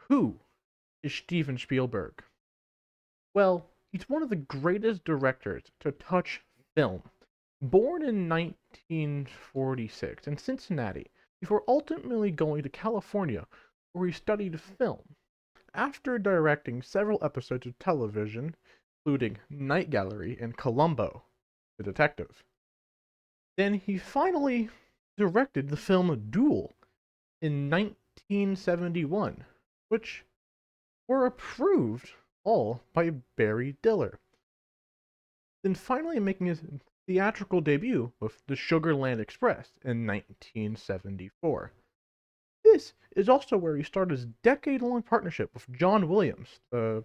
Who is Steven Spielberg? Well, he's one of the greatest directors to touch film. Born in 1946 in Cincinnati, before ultimately going to California, where he studied film. After directing several episodes of television, including Night Gallery and Columbo, the Detective, then he finally directed the film Duel in 1971, which were approved all by Barry Diller. Then finally making his theatrical debut with The Sugarland Express in 1974. This is also where he started his decade-long partnership with John Williams, the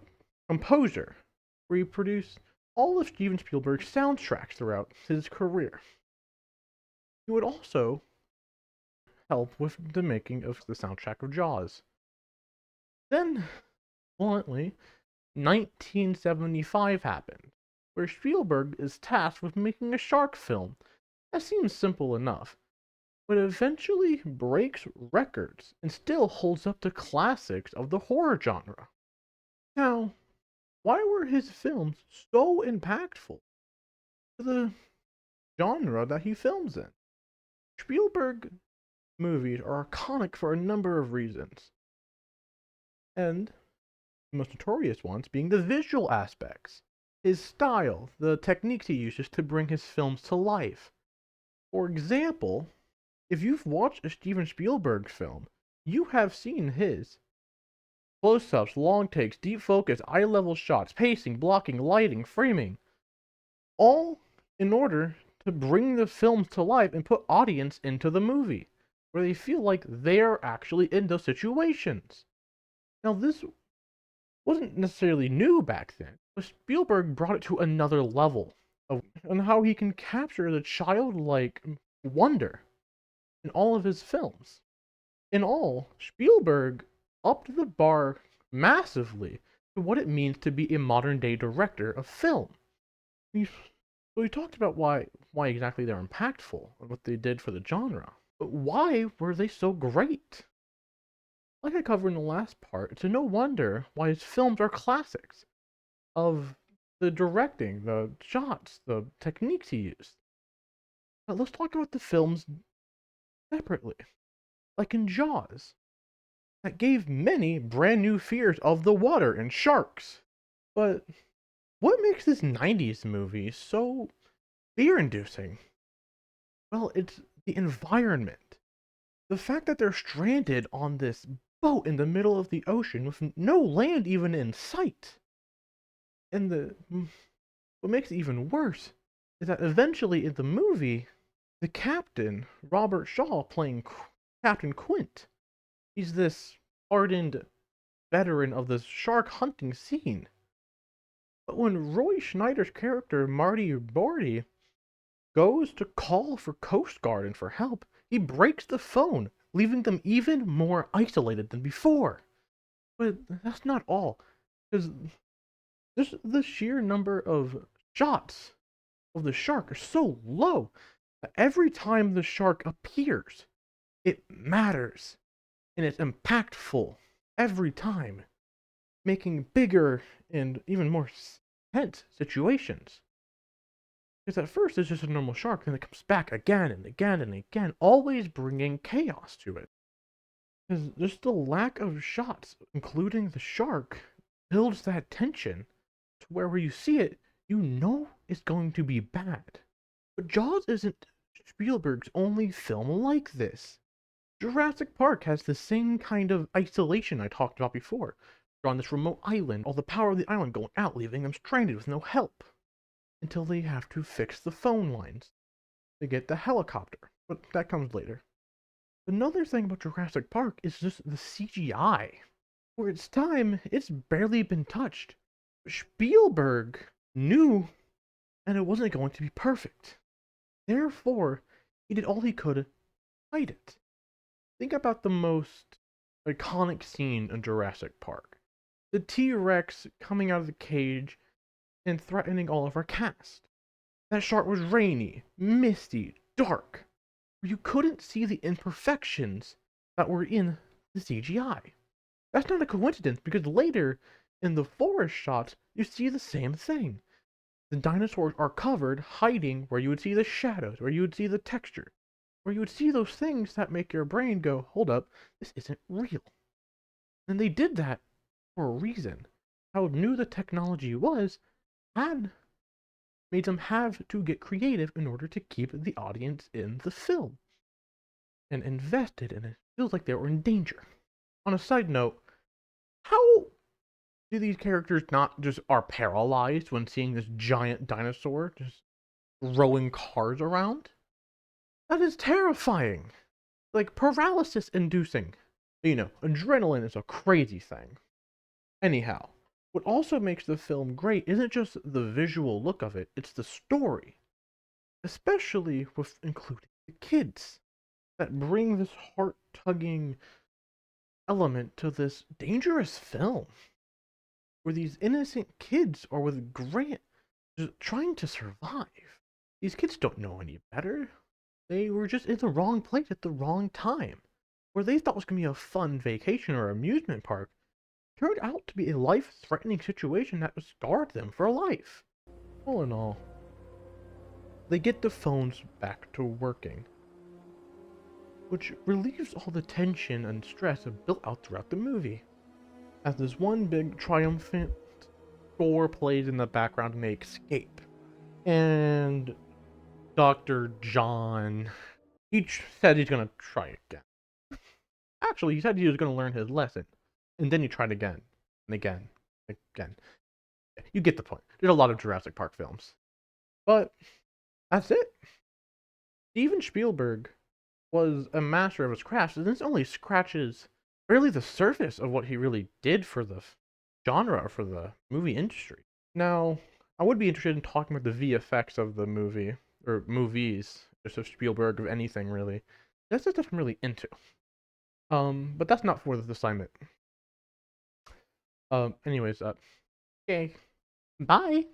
composer, where he produced all of Steven Spielberg's soundtracks throughout his career. He would also help with the making of the soundtrack of Jaws. Then, bluntly, 1975 happened, where Spielberg is tasked with making a shark film. That seems simple enough, but eventually breaks records and still holds up to classics of the horror genre. Now, why were his films so impactful to the genre that he films in? Spielberg movies are iconic for a number of reasons, and the most notorious ones being the visual aspects, his style, the techniques he uses to bring his films to life. For example, if you've watched a Steven Spielberg film, you have seen his close ups, long takes, deep focus, eye level shots, pacing, blocking, lighting, framing, all in order to bring the films to life and put audience into the movie, where they feel like they're actually in those situations. Now, this wasn't necessarily new back then, but Spielberg brought it to another level of on how he can capture the childlike wonder in all of his films. In all, Spielberg upped the bar massively to what it means to be a modern day director of film. We talked about why exactly they're impactful and what they did for the genre. But why were they so great? Like I covered in the last part, it's no wonder why his films are classics of the directing, the shots, the techniques he used. But let's talk about the films separately. Like in Jaws, that gave many brand new fears of the water and sharks. But what makes this 90s movie so fear inducing? Well, it's the environment. The fact that they're stranded on this boat in the middle of the ocean with no land even in sight. And what makes it even worse is that eventually in the movie, the captain, Robert Shaw, playing Captain Quint, he's this hardened veteran of the shark hunting scene. But when Roy Schneider's character, Marty Bordy, goes to call for Coast Guard and for help, he breaks the phone, leaving them even more isolated than before. But that's not all, because the sheer number of shots of the shark are so low that every time the shark appears, it matters and it's impactful every time, making bigger and even more tense situations. Because at first it's just a normal shark, then it comes back again and again and again, always bringing chaos to it. Because just the lack of shots, including the shark, builds that tension to where when you see it, you know it's going to be bad. But Jaws isn't Spielberg's only film like this. Jurassic Park has the same kind of isolation I talked about before. They're on this remote island, all the power of the island going out, leaving them stranded with no help. Until they have to fix the phone lines. They get the helicopter, but that comes later. Another thing about Jurassic Park is just the CGI. For its time, it's barely been touched. Spielberg knew and it wasn't going to be perfect. Therefore, he did all he could to fight it. Think about the most iconic scene in Jurassic Park. The T-Rex coming out of the cage and threatening all of our cast. That shot was rainy, misty, dark, where you couldn't see the imperfections that were in the CGI. That's not a coincidence because later in the forest shots, you see the same thing. The dinosaurs are covered, hiding where you would see the shadows, where you would see the texture, where you would see those things that make your brain go, hold up, this isn't real. And they did that for a reason. How new the technology was had made them have to get creative in order to keep the audience in the film and invested in it. Feels like they were in danger. On a side note, how do these characters not just are paralyzed when seeing this giant dinosaur just throwing cars around? That is terrifying. Like paralysis inducing. Adrenaline is a crazy thing. Anyhow, what also makes the film great isn't just the visual look of it, it's the story. Especially with including the kids that bring this heart tugging element to this dangerous film where these innocent kids are with Grant just trying to survive. These kids don't know any better. They were just in the wrong place at the wrong time. Where they thought was going to be a fun vacation or amusement park turned out to be a life threatening situation that scarred them for life. All in all, they get the phones back to working, which relieves all the tension and stress built out throughout the movie. As this one big triumphant score plays in the background and they escape. And Dr. John, he said he's gonna try again. Actually, he said he was gonna learn his lesson. And then he tried again. And again. Again. You get the point. There's a lot of Jurassic Park films. But that's it. Steven Spielberg was a master of his craft, and this only scratches barely the surface of what he really did for the genre or for the movie industry. Now, I would be interested in talking about the VFX of the movie, or movies, just of Spielberg, of anything really. That's the stuff I'm really into. But that's not for this assignment. Anyways, okay. Bye!